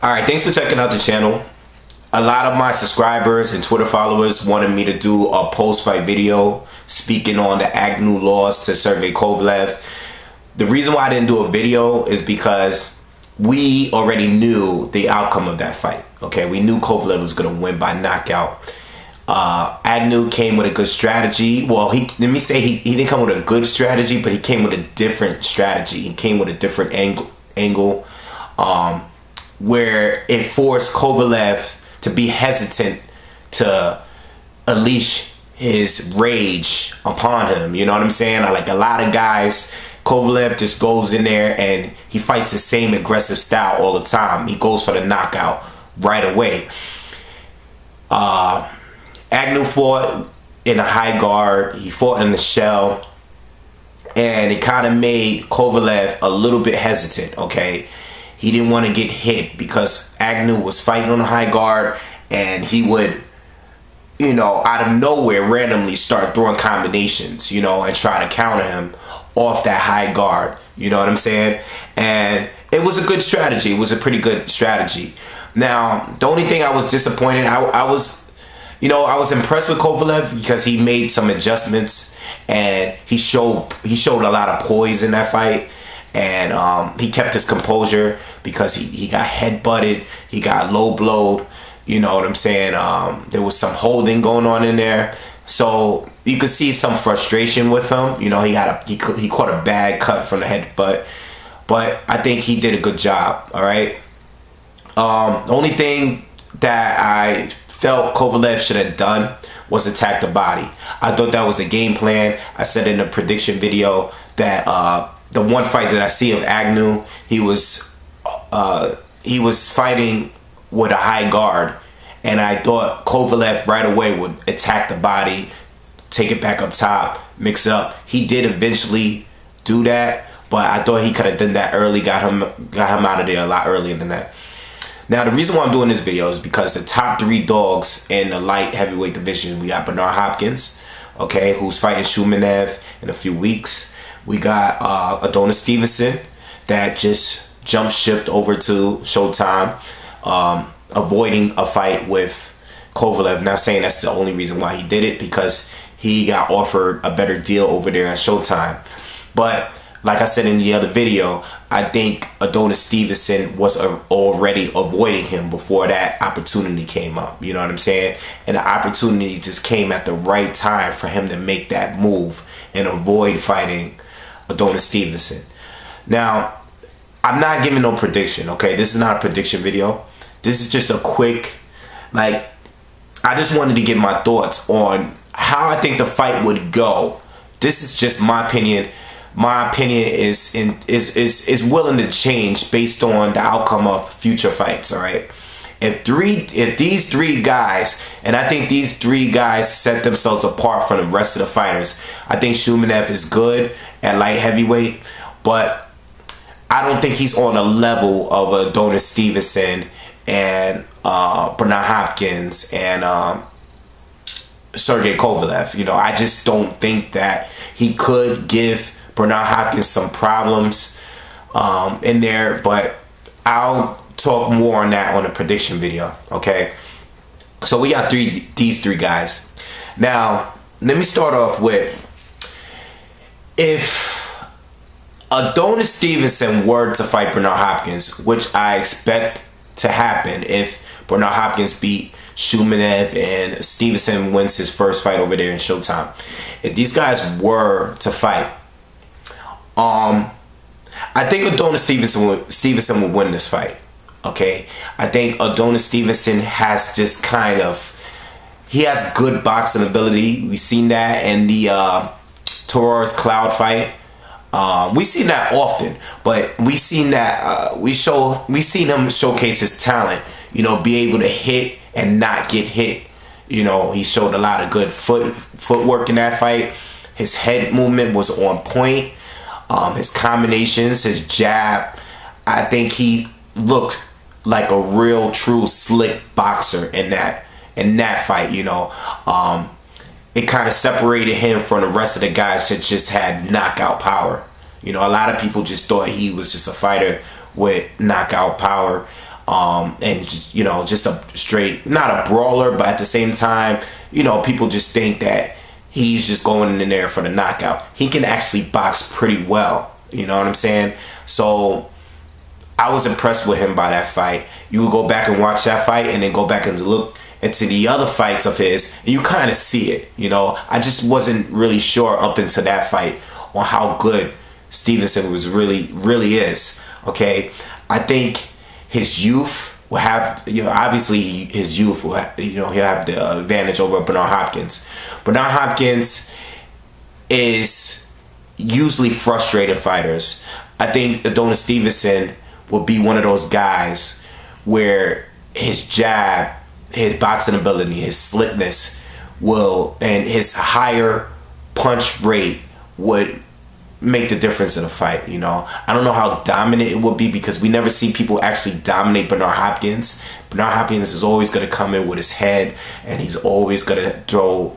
Alright, thanks for checking out the channel. A lot of my subscribers and Twitter followers wanted me to do a post-fight video speaking on the Agnew loss to Sergey Kovalev. The reason why I didn't do a video is because we already knew the outcome of that fight. Okay, we knew Kovalev was going to win by knockout. Agnew came with a good strategy. Well, let me say he didn't come with a good strategy, but he came with a different strategy. He came with a different angle where it forced Kovalev to be hesitant to unleash his rage upon him. You know what I'm saying? Like a lot of guys, Kovalev just goes in there and he fights the same aggressive style all the time. He goes for the knockout right away. Agnew fought in a high guard. He fought in the shell. And it kind of made Kovalev a little bit hesitant, okay? He didn't want to get hit because Agnew was fighting on a high guard and he would, you know, out of nowhere randomly start throwing combinations, you know, and try to counter him off that high guard. You know what I'm saying? And it was a good strategy. It was a pretty good strategy. Now, the only thing I was disappointed, I was impressed with Kovalev because he made some adjustments and he showed a lot of poise in that fight. And he kept his composure because he got head-butted, he got low-blowed, you know what I'm saying? There was some holding going on in there. So you could see some frustration with him. You know, he caught a bad cut from the headbutt. But I think he did a good job, all right? The only thing that I felt Kovalev should have done was attack the body. I thought that was a game plan. I said in the prediction video that the one fight that I see of Agnew, he was fighting with a high guard, and I thought Kovalev right away would attack the body, take it back up top, mix it up. He did eventually do that, but I thought he could have done that early, got him out of there a lot earlier than that. Now, the reason why I'm doing this video is because the top 3 dogs in the light heavyweight division, we got Bernard Hopkins, okay, who's fighting Shumenev in a few weeks. We got Adonis Stevenson that just jump shipped over to Showtime, avoiding a fight with Kovalev. Not saying that's the only reason why he did it, because he got offered a better deal over there at Showtime. But like I said in the other video, I think Adonis Stevenson was already avoiding him before that opportunity came up. You know what I'm saying? And the opportunity just came at the right time for him to make that move and avoid fighting Adonis Stevenson. Now, I'm not giving no prediction, okay? This is not a prediction video. This is just a quick, like, I just wanted to get my thoughts on how I think the fight would go. This is just my opinion. My opinion is willing to change based on the outcome of future fights, all right? If these 3 guys, and I think these 3 guys set themselves apart from the rest of the fighters. I think Shumenev is good at light heavyweight, but I don't think he's on the level of Adonis Stevenson and Bernard Hopkins and Sergey Kovalev. You know, I just don't think that he could give Bernard Hopkins some problems in there, but I'll talk more on that on the prediction video, okay? So we got these 3 guys. Now, let me start off with, if Adonis Stevenson were to fight Bernard Hopkins, which I expect to happen if Bernard Hopkins beat Shumenev and Stevenson wins his first fight over there in Showtime. If these guys were to fight, I think Adonis Stevenson would win this fight. Okay, I think Adonis Stevenson has just he has good boxing ability. We've seen that in the Torres Cloud fight. We've seen that often, but we've seen that we've seen him showcase his talent. You know, be able to hit and not get hit. You know, he showed a lot of good footwork in that fight. His head movement was on point. His combinations, his jab. I think he looked like a real, true, slick boxer in that fight. You know, it kind of separated him from the rest of the guys that just had knockout power. You know, a lot of people just thought he was just a fighter with knockout power. and just a straight, not a brawler, but at the same time, people just think that he's just going in there for the knockout. He can actually box pretty well. You know what I'm saying? So I was impressed with him by that fight. You would go back and watch that fight and then go back and look into the other fights of his, and you kind of see it. I just wasn't really sure up into that fight on how good Stevenson really is. Okay, I think his youth will have, obviously his youth will have, he'll have the advantage over Bernard Hopkins. Bernard Hopkins is usually frustrated fighters. I think Adonis Stevenson will be one of those guys where his jab, his boxing ability, his slickness and his higher punch rate would make the difference in the fight. I don't know how dominant it would be, because we never see people actually dominate Bernard Hopkins. Bernard Hopkins is always going to come in with his head, and he's always going to throw,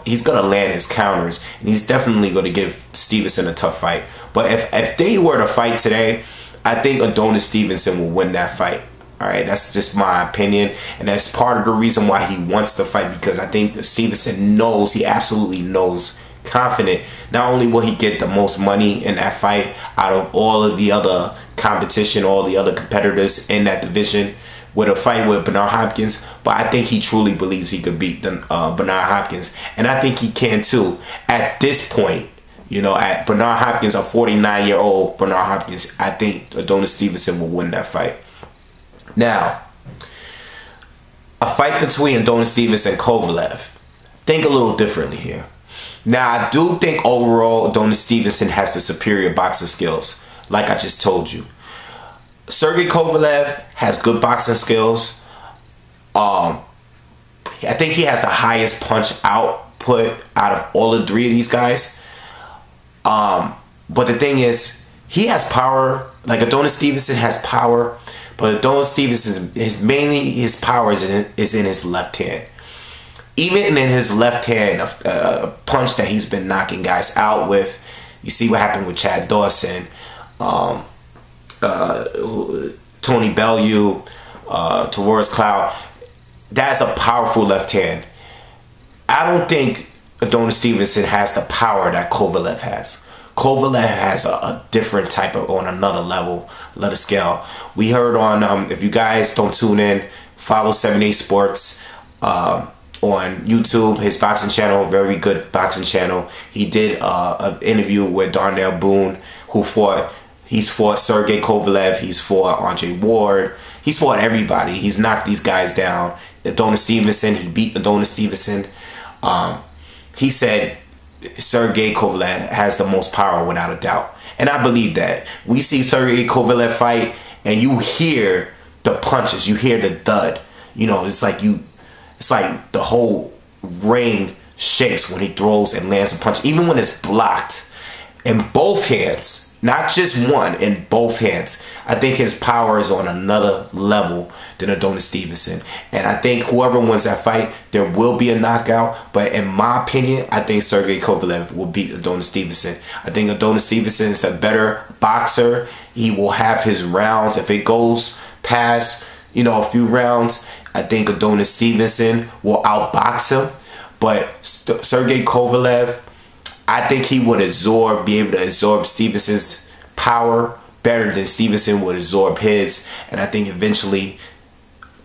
he's going to land his counters, and he's definitely going to give Stevenson a tough fight. But if they were to fight today, I think Adonis Stevenson will win that fight. All right, that's just my opinion, and that's part of the reason why he wants to fight, because I think Stevenson knows, he absolutely knows, confident, not only will he get the most money in that fight out of all of the other competition, all the other competitors in that division with a fight with Bernard Hopkins, but I think he truly believes he could beat Bernard Hopkins, and I think he can too. At this point, at Bernard Hopkins, a 49-year-old Bernard Hopkins, I think Adonis Stevenson will win that fight. Now, a fight between Adonis Stevenson and Kovalev. Think a little differently here. Now, I do think overall Adonis Stevenson has the superior boxing skills, like I just told you. Sergey Kovalev has good boxing skills. I think he has the highest punch output out of all the three of these guys. But the thing is, he has power. Like Adonis Stevenson has power, but Adonis Stevenson, his power is in his left hand. Even in his left hand, a punch that he's been knocking guys out with. You see what happened with Chad Dawson, Tony Bellew, Tavoris Cloud. That's a powerful left hand. I don't think Adonis Stevenson has the power that Kovalev has. Kovalev has a different type of, on another level, another scale. We heard on, if you guys don't tune in, follow 78 Sports on YouTube, his boxing channel, very good boxing channel. He did an interview with Darnell Boone, he's fought Sergey Kovalev, he's fought Andre Ward, he's fought everybody. He's knocked these guys down. Adonis Stevenson, he beat Adonis Stevenson. He said Sergey Kovalev has the most power without a doubt. And I believe that. We see Sergey Kovalev fight and you hear the punches, you hear the thud. It's like the whole ring shakes when he throws and lands a punch, even when it's blocked in both hands. Not just one, in both hands. I think his power is on another level than Adonis Stevenson. And I think whoever wins that fight, there will be a knockout. But in my opinion, I think Sergey Kovalev will beat Adonis Stevenson. I think Adonis Stevenson is the better boxer. He will have his rounds. If it goes past, a few rounds, I think Adonis Stevenson will outbox him. But Sergey Kovalev, I think he would be able to absorb Stevenson's power better than Stevenson would absorb his. And I think eventually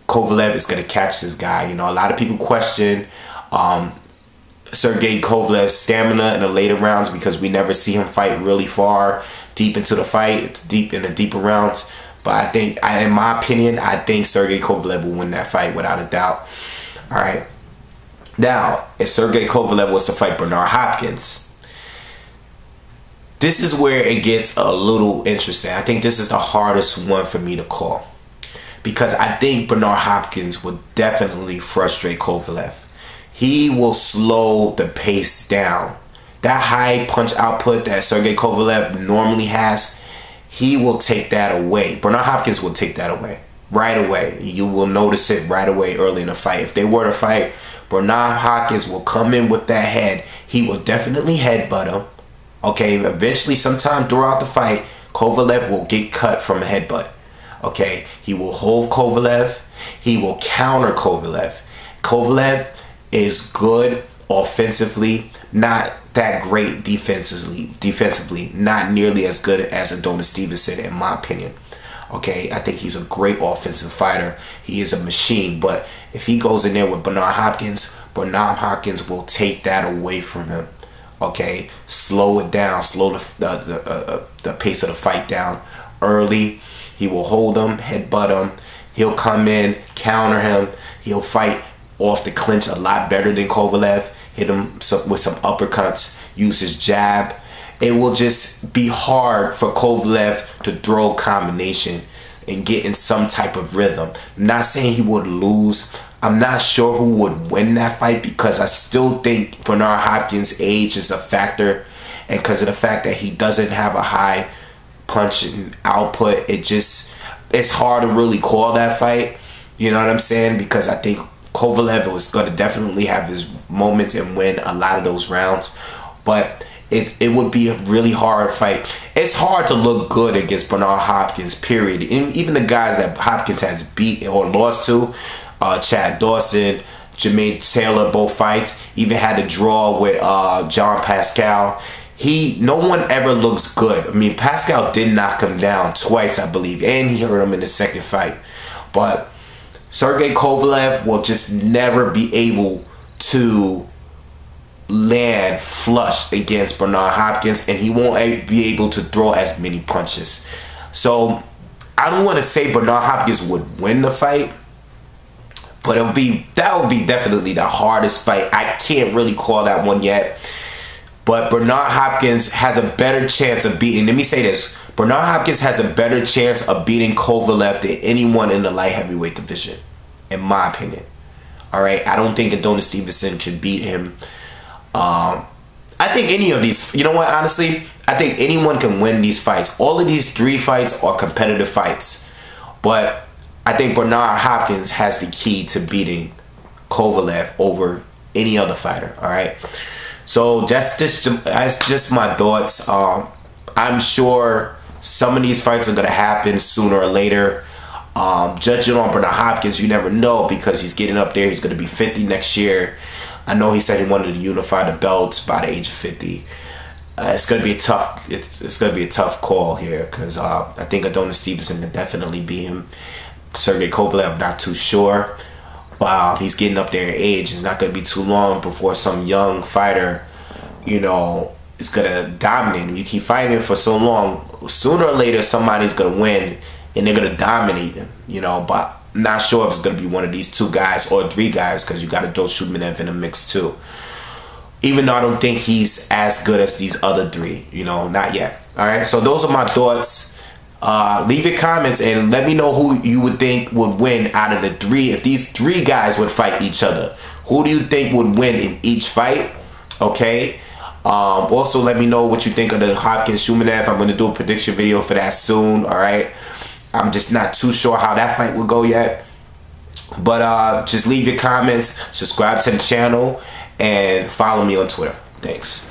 Kovalev is going to catch this guy. A lot of people question Sergey Kovalev's stamina in the later rounds because we never see him fight really far deep into the fight. It's deep in the deeper rounds. But I think, in my opinion, I think Sergey Kovalev will win that fight without a doubt. All right. Now, if Sergey Kovalev was to fight Bernard Hopkins, this is where it gets a little interesting. I think this is the hardest one for me to call, because I think Bernard Hopkins will definitely frustrate Kovalev. He will slow the pace down. That high punch output that Sergey Kovalev normally has, he will take that away. Bernard Hopkins will take that away right away. You will notice it right away early in the fight. If they were to fight, Bernard Hopkins will come in with that head. He will definitely headbutt him. Okay, eventually, sometime throughout the fight, Kovalev will get cut from a headbutt. Okay, he will hold Kovalev. He will counter Kovalev. Kovalev is good offensively, not that great defensively, not nearly as good as Adonis Stevenson in my opinion. Okay, I think he's a great offensive fighter. He is a machine, but if he goes in there with Bernard Hopkins will take that away from him. Okay, slow it down, slow the pace of the fight down early. He will hold him, headbutt him. He'll come in, counter him. He'll fight off the clinch a lot better than Kovalev. Hit him with some uppercuts, use his jab. It will just be hard for Kovalev to throw a combination and get in some type of rhythm. I'm not saying he would lose. I'm not sure who would win that fight because I still think Bernard Hopkins' age is a factor, and because of the fact that he doesn't have a high punching output, it's hard to really call that fight. You know what I'm saying? Because I think Kovalev was going to definitely have his moments and win a lot of those rounds, but it would be a really hard fight. It's hard to look good against Bernard Hopkins, period. Even the guys that Hopkins has beat or lost to, Chad Dawson, Jermaine Taylor, both fights, even had a draw with John Pascal. No one ever looks good. I mean, Pascal did knock him down twice, I believe, and he hurt him in the second fight. But Sergey Kovalev will just never be able to land flush against Bernard Hopkins, and he won't be able to throw as many punches. So I don't want to say Bernard Hopkins would win the fight, but that would be definitely the hardest fight. I can't really call that one yet, but Bernard Hopkins has a better chance of beating. Let me say this: Bernard Hopkins has a better chance of beating Kovalev than anyone in the light heavyweight division, in my opinion. All right, I don't think Adonis Stevenson can beat him. I think any of these, you know what, honestly, I think anyone can win these fights. All of these 3 fights are competitive fights, but I think Bernard Hopkins has the key to beating Kovalev over any other fighter. All right, so that's just my thoughts. I'm sure some of these fights are gonna happen sooner or later. Judging on Bernard Hopkins, you never know, because he's getting up there. He's gonna be 50 next year. I know he said he wanted to unify the belts by the age of 50. It's gonna be a tough. It's gonna be a tough call here, because I think Adonis Stevenson can definitely beat him. Sergey Kovalev, not too sure. Wow, he's getting up there in age. It's not gonna be too long before some young fighter, you know, is gonna dominate him. You keep fighting him for so long, sooner or later somebody's gonna win and they're gonna dominate him. You know, but I'm not sure if it's going to be one of these 2 guys or 3 guys, because you got Adonis Stevenson in the mix too. Even though I don't think he's as good as these other 3, you know, not yet. All right, so those are my thoughts. Leave your comments and let me know who you would think would win out of the 3. If these 3 guys would fight each other, who do you think would win in each fight? Okay. Also, let me know what you think of the Hopkins-Shumanev. I'm going to do a prediction video for that soon. All right. I'm just not too sure how that fight will go yet. But just leave your comments, subscribe to the channel, and follow me on Twitter. Thanks.